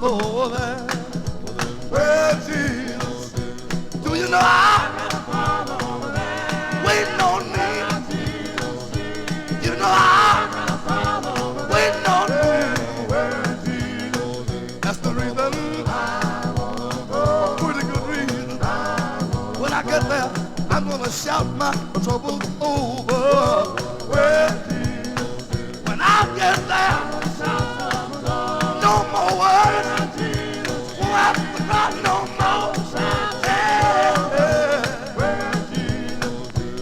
over there. Well, Jesus, do you know I'm waiting on me? You know I'm waiting on me. That's the reason, pretty good reason. When I get there, I'm gonna shout my troubles over. Well, when I get there, no more words. Won't have to cry no more. Yeah.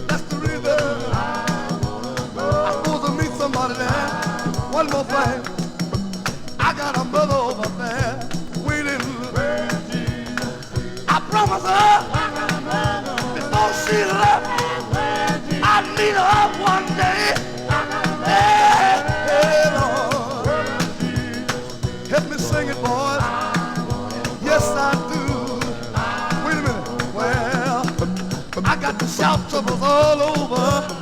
That's the reason. I'm supposed to meet somebody there. One more thing. I got a mother over there waiting. I promise her before she left, I'd meet her up one day. Hey, hey, Lord. Help me sing it, boys. Yes, I do. Wait a minute. Well, I got to shout troubles all over.